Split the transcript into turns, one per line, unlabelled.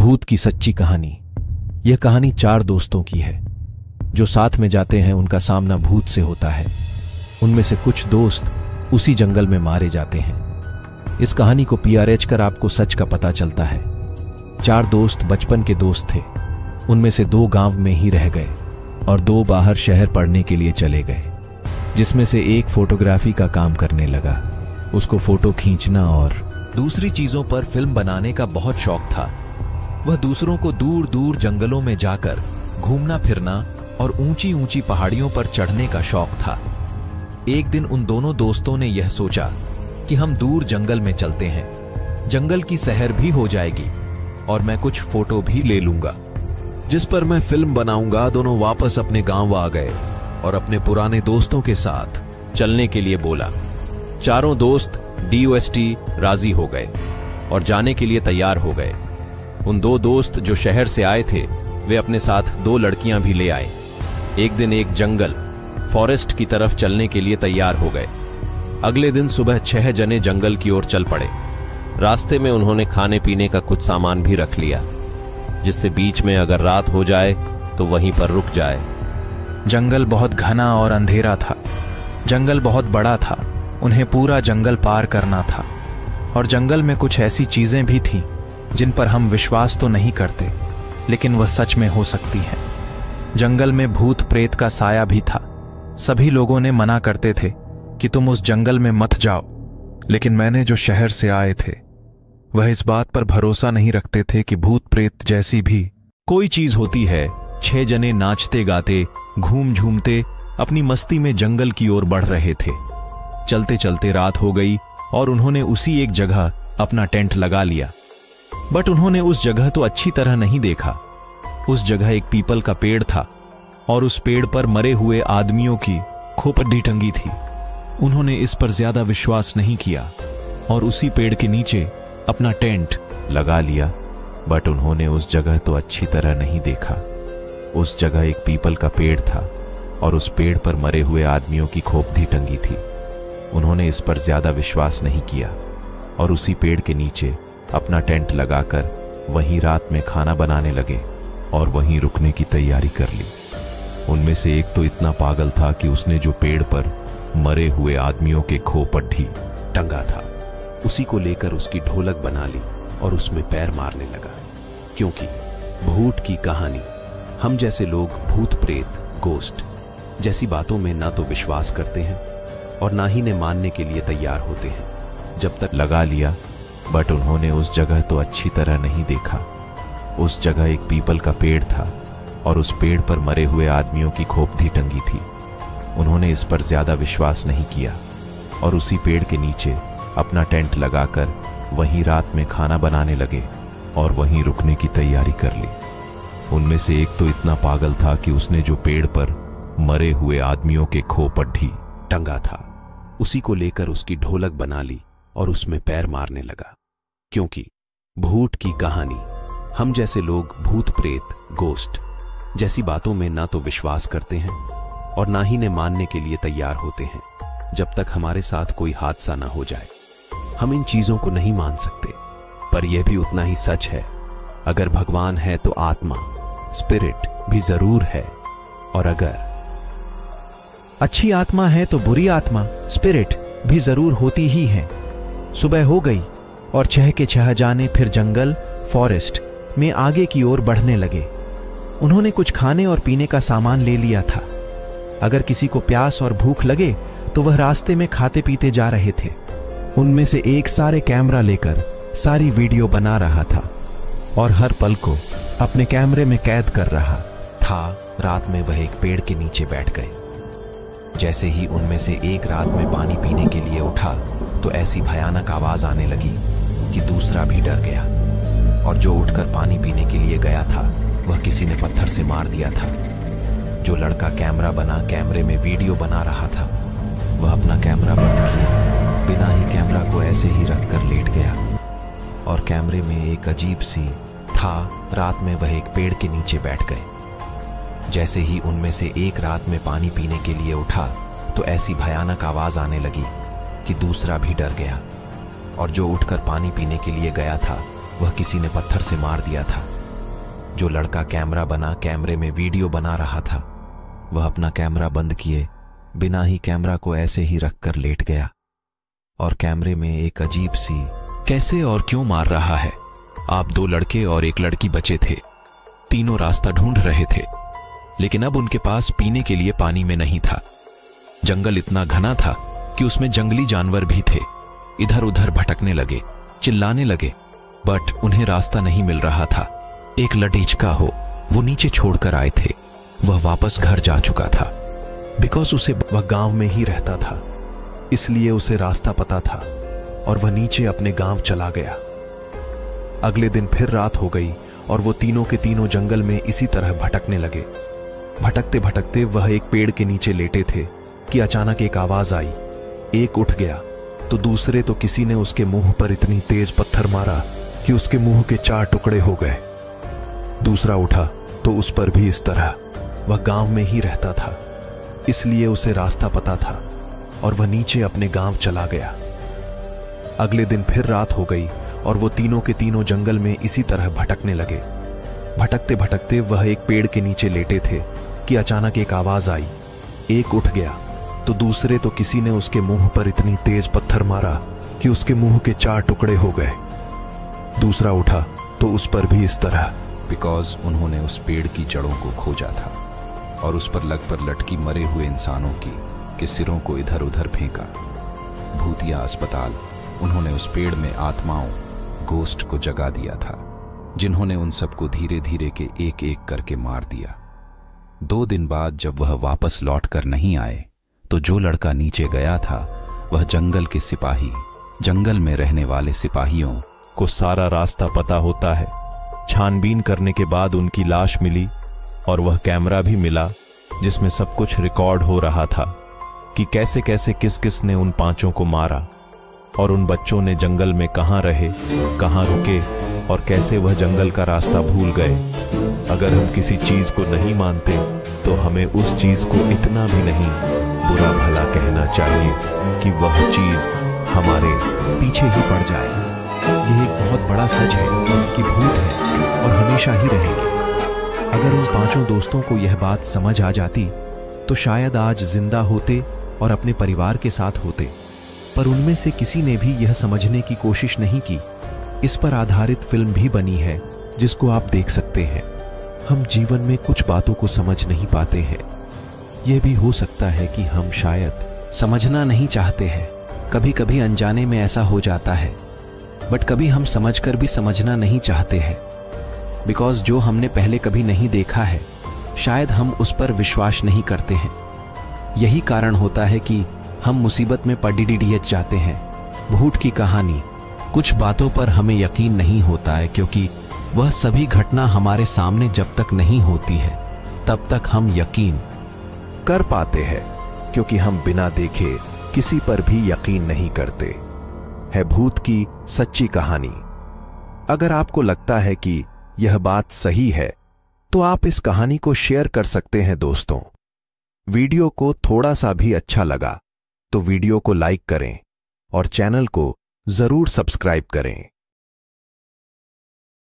भूत की सच्ची कहानी। यह कहानी 4 दोस्तों की है जो साथ में जाते हैं। उनका सामना भूत से होता है। उनमें से कुछ दोस्त उसी जंगल में मारे जाते हैं। इस कहानी को PRH कर आपको सच का पता चलता है। 4 दोस्त बचपन के दोस्त थे। उनमें से 2 गांव में ही रह गए और 2 बाहर शहर पढ़ने के लिए चले गए, जिसमें से एक फोटोग्राफी का काम करने लगा। उसको फोटो खींचना और दूसरी चीजों पर फिल्म बनाने का बहुत शौक था। वह दूसरों को दूर दूर जंगलों में जाकर घूमना फिरना और ऊंची ऊंची पहाड़ियों पर चढ़ने का शौक था। एक दिन उन दोनों दोस्तों ने यह सोचा कि हम दूर जंगल में चलते हैं। जंगल की सैर भी हो जाएगी और मैं कुछ फोटो भी ले लूंगा, जिस पर मैं फिल्म बनाऊंगा। दोनों वापस अपने गांव आ गए और अपने पुराने दोस्तों के साथ चलने के लिए बोला। चारों दोस्त DOST राजी हो गए और जाने के लिए तैयार हो गए। उन 2 दोस्त जो शहर से आए थे, वे अपने साथ 2 लड़कियां भी ले आए। एक दिन एक जंगल फॉरेस्ट की तरफ चलने के लिए तैयार हो गए। अगले दिन सुबह 6 जने जंगल की ओर चल पड़े। रास्ते में उन्होंने खाने पीने का कुछ सामान भी रख लिया, जिससे बीच में अगर रात हो जाए तो वहीं पर रुक जाए।
जंगल बहुत घना और अंधेरा था। जंगल बहुत बड़ा था। उन्हें पूरा जंगल पार करना था और जंगल में कुछ ऐसी चीजें भी थीं जिन पर हम विश्वास तो नहीं करते, लेकिन वह सच में हो सकती हैं। जंगल में भूत प्रेत का साया भी था। सभी लोगों ने मना करते थे कि तुम उस जंगल में मत जाओ, लेकिन मैंने जो शहर से आए थे वह इस बात पर भरोसा नहीं रखते थे कि भूत प्रेत जैसी भी
कोई चीज होती है। 6 जने नाचते गाते घूम झूमते अपनी मस्ती में जंगल की ओर बढ़ रहे थे। चलते चलते रात हो गई और उन्होंने उसी एक जगह अपना टेंट लगा लिया। बट उन्होंने उस जगह तो अच्छी तरह नहीं देखा। उस जगह एक पीपल का पेड़ था और उस पेड़ पर मरे हुए आदमियों की खोपड़ी टंगी थी। उन्होंने इस पर ज्यादा विश्वास नहीं किया और उसी पेड़ के नीचे अपना टेंट लगा लिया। बट उन्होंने उस जगह तो अच्छी तरह नहीं देखा। उस जगह एक पीपल का पेड़ था और उस पेड़ पर मरे हुए आदमियों की खोपड़ी टंगी थी। उन्होंने इस पर ज्यादा विश्वास नहीं किया और उसी पेड़ के नीचे अपना टेंट लगाकर वहीं रात में खाना बनाने लगे और वहीं रुकने की तैयारी कर ली। उनमें से एक तो इतना पागल था कि उसने जो पेड़ पर मरे हुए आदमियों के खोपड़ी
टंगा था, उसी को लेकर उसकी ढोलक बना ली और उसमें पैर मारने लगा। क्योंकि भूत की कहानी, हम जैसे लोग भूत प्रेत गोस्ट जैसी बातों में ना तो विश्वास करते हैं और ना ही ने मानने के लिए तैयार होते हैं। जब तक
लगा लिया, बट उन्होंने उस जगह तो अच्छी तरह नहीं देखा। उस जगह एक पीपल का पेड़ था और उस पेड़ पर मरे हुए आदमियों की खोपड़ी टंगी थी। उन्होंने इस पर ज्यादा विश्वास नहीं किया और उसी पेड़ के नीचे अपना टेंट लगाकर वहीं रात में खाना बनाने लगे और वहीं रुकने की तैयारी कर ली। उनमें से एक तो इतना पागल था कि उसने जो पेड़ पर मरे हुए आदमियों के खोपड़ी
टंगा था, उसी को लेकर उसकी ढोलक बना ली और उसमें पैर मारने लगा। क्योंकि भूत की कहानी, हम जैसे लोग भूत प्रेत गोस्ट जैसी बातों में ना तो विश्वास करते हैं और ना ही ने मानने के लिए तैयार होते हैं, जब तक हमारे साथ कोई हादसा ना हो जाए। हम इन चीजों को नहीं मान सकते, पर यह भी उतना ही सच है। अगर भगवान है तो आत्मा स्पिरिट भी जरूर है, और अगर
अच्छी आत्मा है तो बुरी आत्मा स्पिरिट भी जरूर होती ही है। सुबह हो गई और 6 के 6 जाने फिर जंगल फॉरेस्ट में आगे की ओर बढ़ने लगे। उन्होंने कुछ खाने और पीने का सामान ले लिया था। अगर किसी को प्यास और भूख लगे तो वह रास्ते में खाते पीते जा रहे थे। उनमें से एक सारे कैमरा लेकर सारी वीडियो बना रहा था और हर पल को अपने कैमरे में कैद कर रहा
था। रात में वह एक पेड़ के नीचे बैठ गए। जैसे ही उनमें से एक रात में पानी पीने के लिए उठा तो ऐसी भयानक आवाज आने लगी कि दूसरा भी डर गया, और जो उठकर पानी पीने के लिए गया था वह किसी ने पत्थर से मार दिया था। जो लड़का कैमरा बना कैमरे में वीडियो बना रहा था, वह अपना कैमरा बंद किए बिना ही कैमरा को ऐसे ही रखकर लेट गया और कैमरे में एक अजीब सी था। रात में वह एक पेड़ के नीचे बैठ गए। जैसे ही उनमें से एक रात में पानी पीने के लिए उठा तो ऐसी भयानक आवाज आने लगी कि दूसरा भी डर गया, और जो उठकर पानी पीने के लिए गया था वह किसी ने पत्थर से मार दिया था। जो लड़का कैमरा बना कैमरे में वीडियो बना रहा था, वह अपना कैमरा बंद किए बिना ही कैमरा को ऐसे ही रखकर लेट गया और कैमरे में एक अजीब सी कैसे और क्यों मार रहा है। आप 2 लड़के और 1 लड़की बचे थे। तीनों रास्ता ढूंढ रहे थे, लेकिन अब उनके पास पीने के लिए पानी में नहीं था। जंगल इतना घना था कि उसमें जंगली जानवर भी थे। इधर उधर भटकने लगे, चिल्लाने लगे, बट उन्हें रास्ता नहीं मिल रहा था। एक लड़ीचका हो वो नीचे छोड़कर आए थे। वह वापस घर जा चुका था,
बिकॉज वह गांव में ही रहता था, इसलिए उसे रास्ता पता था और वह नीचे अपने गांव चला गया। अगले दिन फिर रात हो गई और वो तीनों के तीनों जंगल में इसी तरह भटकने लगे। भटकते भटकते वह एक पेड़ के नीचे लेटे थे कि अचानक एक आवाज आई। एक उठ गया तो दूसरे तो किसी ने उसके मुंह पर इतनी तेज पत्थर मारा कि उसके मुंह के 4 टुकड़े हो गए। दूसरा उठा तो उस पर भी इस तरह। वह गांव में ही रहता था, इसलिए उसे रास्ता पता था और वह नीचे अपने गांव चला गया। अगले दिन फिर रात हो गई और वो तीनों के तीनों जंगल में इसी तरह भटकने लगे। भटकते भटकते वह एक पेड़ के नीचे लेटे थे कि अचानक एक आवाज आई। एक उठ गया तो दूसरे तो किसी ने उसके मुंह पर इतनी तेज पत्थर मारा कि उसके मुंह के 4 टुकड़े हो गए। दूसरा उठा तो उस पर भी इस तरह।
बिकॉज उन्होंने उस पेड़ की जड़ों को खोजा था और उस पर लग पर लटकी मरे हुए इंसानों के सिरों को इधर उधर फेंका। भूतिया अस्पताल। उन्होंने उस पेड़ में आत्माओं, गोस्ट को जगा दिया था, जिन्होंने उन सबको धीरे धीरे के एक एक करके मार दिया। 2 दिन बाद जब वह वापस लौट कर नहीं आए तो जो लड़का नीचे गया था वह जंगल के सिपाही, जंगल में रहने वाले सिपाहियों
को सारा रास्ता पता होता है। छानबीन करने के बाद उनकी लाश मिली और वह कैमरा भी मिला जिसमें सब कुछ रिकॉर्ड हो रहा था कि कैसे कैसे किस किस ने उन 5 को मारा और उन बच्चों ने जंगल में कहां रहे, कहां रुके और कैसे वह जंगल का रास्ता भूल गए। अगर हम किसी चीज को नहीं मानते तो हमें उस चीज को इतना भी नहीं बुरा भला कहना चाहिए कि वह चीज हमारे पीछे ही पड़ जाए। यह एक बहुत बड़ा सच है कि भूत है और हमेशा ही रहेंगे। अगर उन 5 दोस्तों को यह बात समझ आ जाती तो शायद आज जिंदा होते और अपने परिवार के साथ होते, पर उनमें से किसी ने भी यह समझने की कोशिश नहीं की। इस पर आधारित फिल्म भी बनी है जिसको आप देख सकते हैं। हम जीवन में कुछ बातों को समझ नहीं पाते हैं। यह भी हो सकता है कि हम शायद
समझना नहीं चाहते हैं। कभी कभी अनजाने में ऐसा हो जाता है, बट कभी हम समझकर भी समझना नहीं चाहते हैं। बिकॉज जो हमने पहले कभी नहीं देखा है शायद हम उस पर विश्वास नहीं करते हैं। यही कारण होता है कि हम मुसीबत में पड़ीडीएच जाते हैं। भूत की कहानी, कुछ बातों पर हमें यकीन नहीं होता है क्योंकि वह सभी घटना हमारे सामने जब तक नहीं होती है तब तक हम यकीन
कर पाते हैं, क्योंकि हम बिना देखे किसी पर भी यकीन नहीं करते। है भूत की सच्ची कहानी। अगर आपको लगता है कि यह बात सही है तो आप इस कहानी को शेयर कर सकते हैं दोस्तों। वीडियो को थोड़ा सा भी अच्छा लगा तो वीडियो को लाइक करें और चैनल को जरूर सब्सक्राइब करें।